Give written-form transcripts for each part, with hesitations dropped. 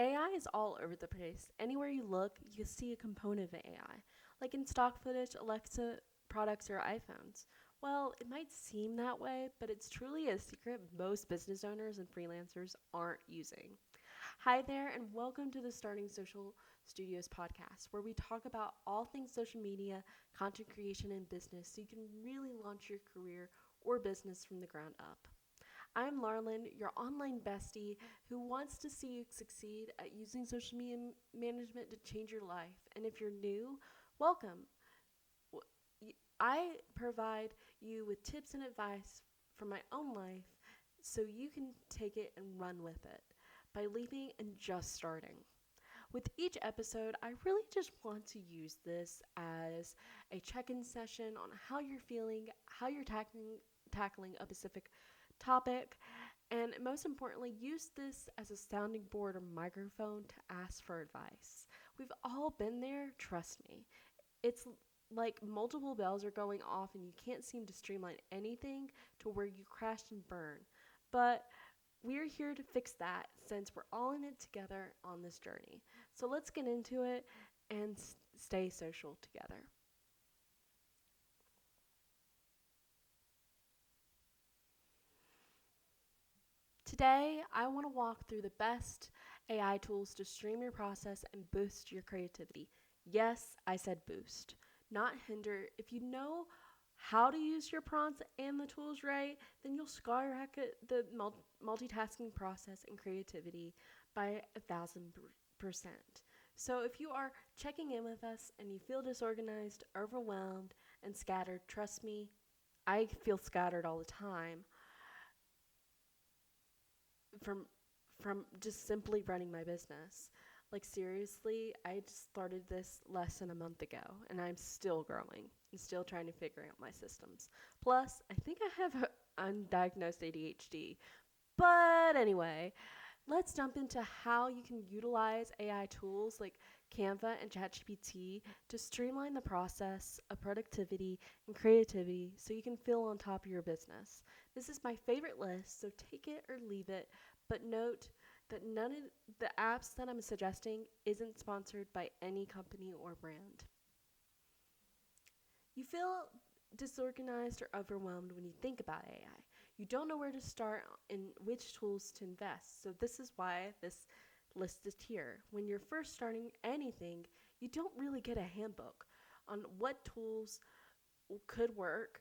AI is all over the place. Anywhere you look, you see a component of AI, like in stock footage, Alexa products, or iPhones. Well, it might seem that way, but it's truly a secret most business owners and freelancers aren't using. Hi there, and welcome to the Starting Social Studios podcast, where we talk about all things social media, content creation, and business so you can really launch your career or business from the ground up. I'm Laurelyn, your online bestie who wants to see you succeed at using social media management to change your life. And if you're new, welcome. I provide you with tips and advice from my own life so you can take it and run with it by leaving and just starting. With each episode, I really just want to use this as a check-in session on how you're feeling, how you're tackling a specific topic, and most importantly, use this as a sounding board or microphone to ask for advice. We've all been there, trust me. It's like multiple bells are going off and you can't seem to streamline anything to where you crash and burn. But we're here to fix that since we're all in it together on this journey. So let's get into it and stay social together. Today, I want to walk through the best AI tools to stream your process and boost your creativity. Yes, I said boost, not hinder. If you know how to use your prompts and the tools right, then you'll skyrocket the multitasking process and creativity by 1,000%. So if you are checking in with us and you feel disorganized, overwhelmed, and scattered, trust me, I feel scattered all the time from just simply running my business. Like seriously, I just started this less than a month ago and I'm still growing and still trying to figure out my systems. Plus, I think I have undiagnosed ADHD. But anyway, let's jump into how you can utilize AI tools like Canva and ChatGPT to streamline the process of productivity and creativity so you can feel on top of your business. This is my favorite list, so take it or leave it, but note that none of the apps that I'm suggesting isn't sponsored by any company or brand. You feel disorganized or overwhelmed when you think about AI. You don't know where to start and which tools to invest. So this is why this list is here. When you're first starting anything, you don't really get a handbook on what tools could work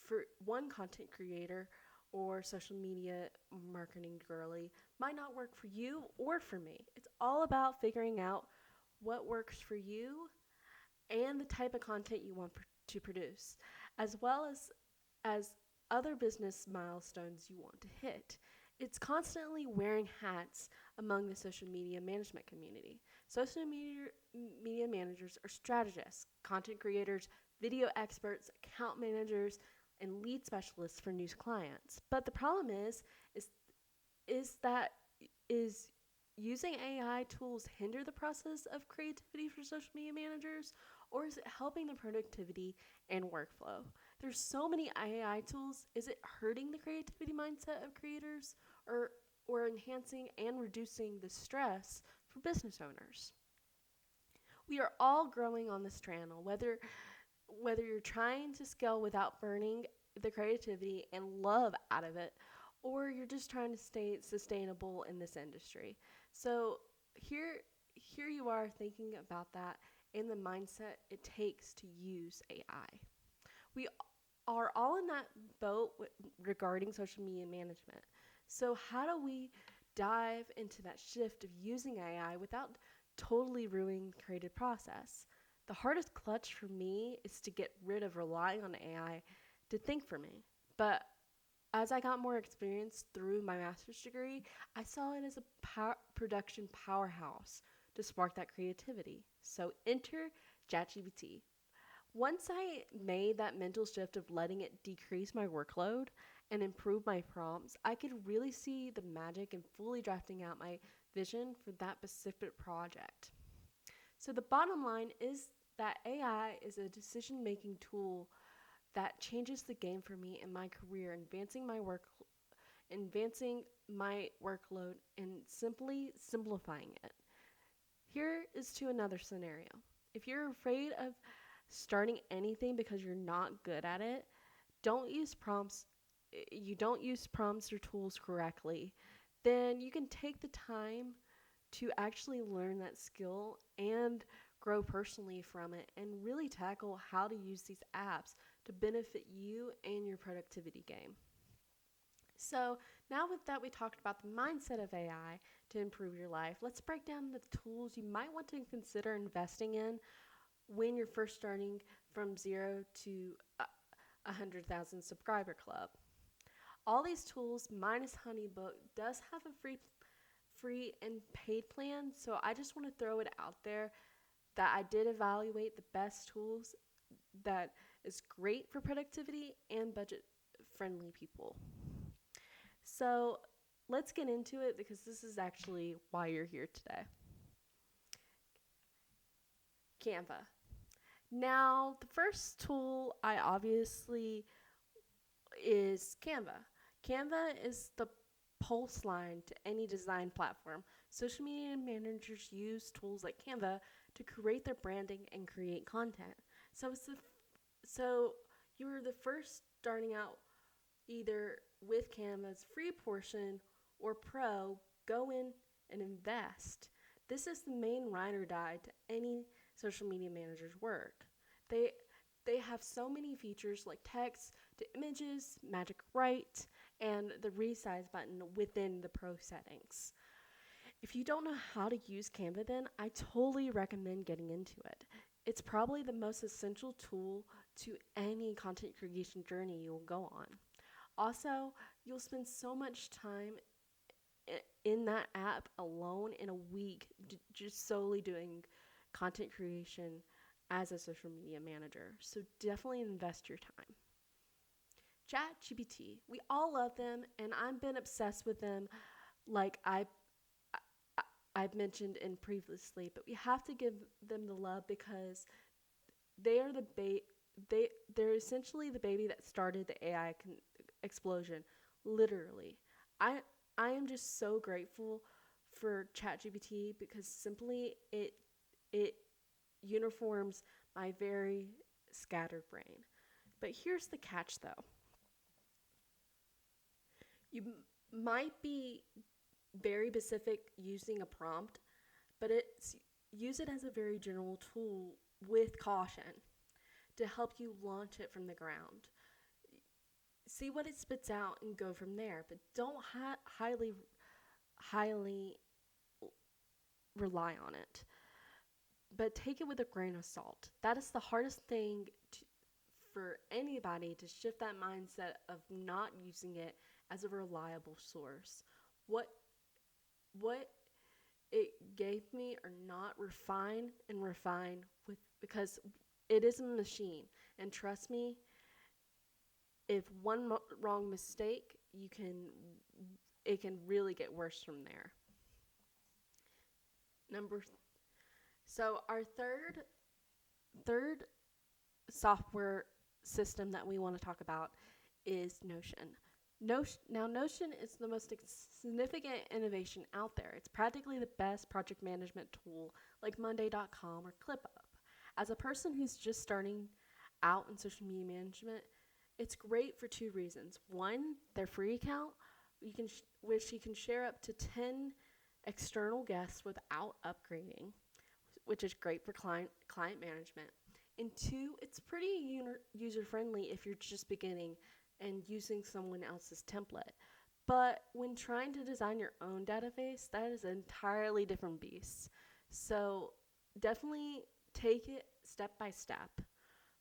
for one content creator or social media marketing girly might not work for you or for me. It's all about figuring out what works for you and the type of content you want to produce, as well as other business milestones you want to hit. It's constantly wearing hats among the social media management community. Social media managers are strategists, content creators, video experts, account managers, and lead specialists for new clients. But the problem is is that is using AI tools hinder the process of creativity for social media managers, or is it helping the productivity and workflow? There's so many AI tools. Is it hurting the creativity mindset of creators, or enhancing and reducing the stress for business owners? We are all growing on this channel, whether you're trying to scale without burning the creativity and love out of it, or you're just trying to stay sustainable in this industry. So here you are thinking about that in the mindset it takes to use AI. We are all in that boat regarding social media management. So how do we dive into that shift of using AI without totally ruining the creative process? The hardest clutch for me is to get rid of relying on AI to think for me. But As I got more experience through my master's degree, I saw it as a production powerhouse to spark that creativity. So enter ChatGPT. Once I made that mental shift of letting it decrease my workload and improve my prompts, I could really see the magic in fully drafting out my vision for that specific project. So the bottom line is that AI is a decision making tool that changes the game for me in my career, advancing my workload and simply simplifying it. Here is to another scenario. If you're afraid of starting anything because you're not good at it, don't use prompts you don't use prompts or tools correctly, then you can take the time to actually learn that skill and grow personally from it and really tackle how to use these apps to benefit you and your productivity game. So, now with that, we talked about the mindset of AI to improve your life. Let's break down the tools you might want to consider investing in when you're first starting from zero to 100,000 subscriber club. All these tools, minus HoneyBook, does have a free and paid plan, so I just want to throw it out there that I did evaluate the best tools that is great for productivity and budget friendly people. So let's get into it because this is actually why you're here today. Canva. Now, the first tool I obviously is Canva. Canva is the pulse line to any design platform. Social media managers use tools like Canva to create their branding and create content. So you're the first starting out either with Canva's free portion or pro, go in and invest. This is the main ride or die to any social media manager's work. They have so many features like text to images, magic write, and the resize button within the pro settings. If you don't know how to use Canva, then I totally recommend getting into it. It's probably the most essential tool to any content creation journey you'll go on. Also, you'll spend so much time in that app alone in a week just solely doing content creation as a social media manager. So definitely invest your time. ChatGPT. We all love them, and I've been obsessed with them like I've mentioned in previously, but we have to give them the love because they are they're essentially the baby that started the AI explosion, literally. I am just so grateful for ChatGPT because simply it uniforms my very scattered brain. But here's the catch though. You might be very specific using a prompt, but use it as a very general tool with caution to help you launch it from the ground. See what it spits out and go from there, but don't highly rely on it. But take it with a grain of salt. That is the hardest thing for anybody to shift that mindset of not using it as a reliable source. What it gave me are not refine with because it is a machine, and trust me, if one wrong mistake, it can really get worse from there. So our third software system that we want to talk about is Notion. Notion is the most significant innovation out there. It's practically the best project management tool like Monday.com or ClickUp. As a person who's just starting out in social media management, it's great for two reasons. One, their free account, which you can share up to 10 external guests without upgrading, which is great for client management. And two, it's pretty user friendly if you're just beginning and using someone else's template. But when trying to design your own database, that is an entirely different beast. So definitely take it step by step.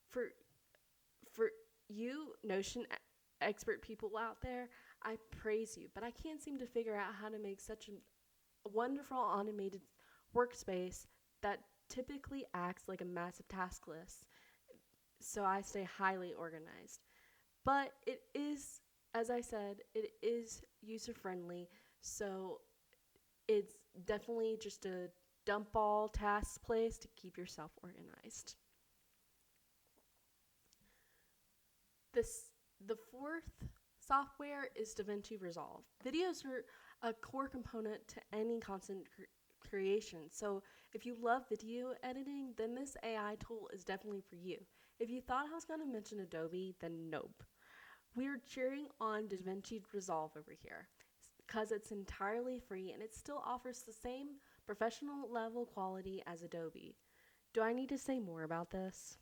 For you, Notion expert people out there, I praise you, but I can't seem to figure out how to make such a wonderful automated workspace that typically acts like a massive task list, so I stay highly organized. But it is, as I said, it is user friendly, so it's definitely just a dump all task place to keep yourself organized. This the fourth software is DaVinci Resolve. Videos are a core component to any content creation. So if you love video editing, then this AI tool is definitely for you. If you thought I was going to mention Adobe, then nope. We're cheering on DaVinci Resolve over here because it's entirely free and it still offers the same professional level quality as Adobe. Do I need to say more about this?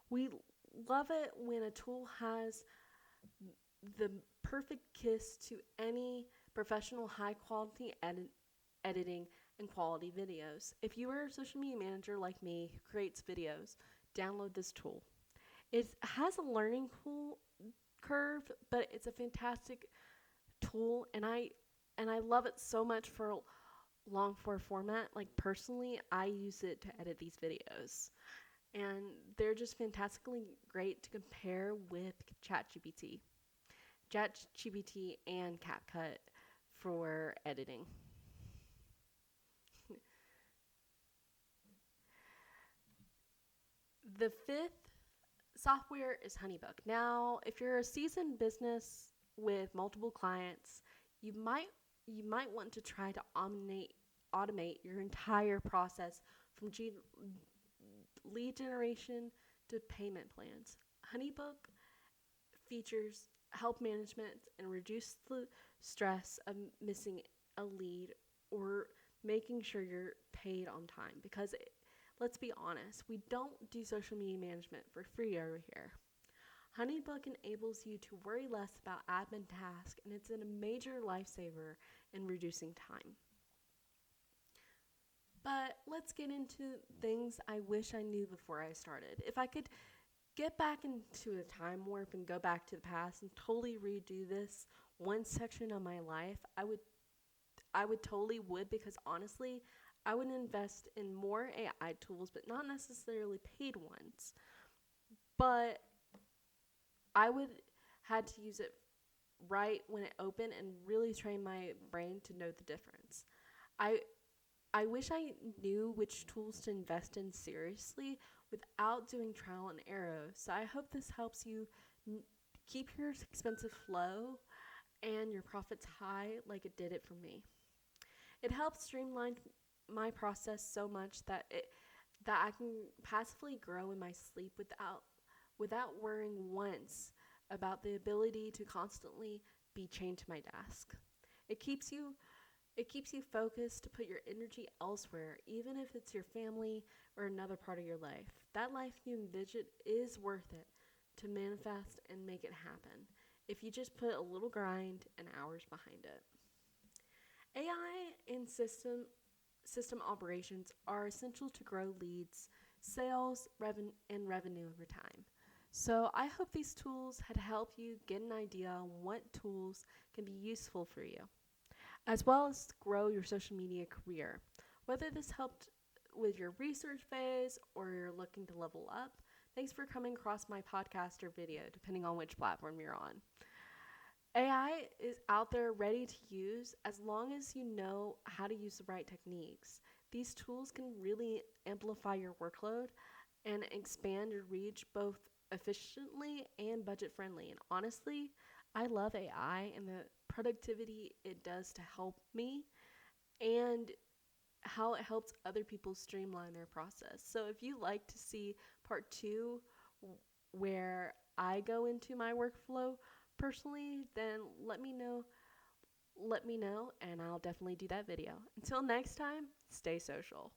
We love it when a tool has the perfect kiss to any professional high quality editing and quality videos. If you are a social media manager like me who creates videos, download this tool. It has a learning curve, but it's a fantastic tool, and I love it so much for long format. Like personally, I use it to edit these videos, and they're just fantastically great to compare with ChatGPT and CapCut for editing. The fifth software is HoneyBook. Now, if you're a seasoned business with multiple clients, you might want to try to automate your entire process from lead generation to payment plans. HoneyBook features help management and reduce the stress of missing a lead or making sure you're paid on time, because let's be honest, we don't do social media management for free over here. HoneyBook enables you to worry less about admin tasks, and it's a major lifesaver in reducing time. But let's get into things I wish I knew before I started. If I could get back into a time warp and go back to the past and totally redo this one section of my life, I would totally would, because honestly, I would invest in more AI tools, but not necessarily paid ones. But I would had to use it right when it opened and really train my brain to know the difference. I I wish I knew which tools to invest in seriously without doing trial and error. So I hope this helps you keep your expenses low and your profits high like it did it for me. It helps streamline my process so much that I can passively grow in my sleep without worrying once about the ability to constantly be chained to my desk. It keeps you focused to put your energy elsewhere, even if it's your family or another part of your life. That life you envision is worth it to manifest and make it happen if you just put a little grind and hours behind it. AI and system operations are essential to grow leads, sales, and revenue over time. So I hope these tools had helped you get an idea on what tools can be useful for you, as well as grow your social media career. Whether this helped with your research phase or you're looking to level up, thanks for coming across my podcast or video, depending on which platform you're on. AI is out there ready to use as long as you know how to use the right techniques. These tools can really amplify your workload and expand your reach both efficiently and budget friendly. And honestly, I love AI and the productivity it does to help me and how it helps other people streamline their process. So if you like to see part 2 where I go into my workflow personally, then let me know and I'll definitely do that video. Until next time, stay social.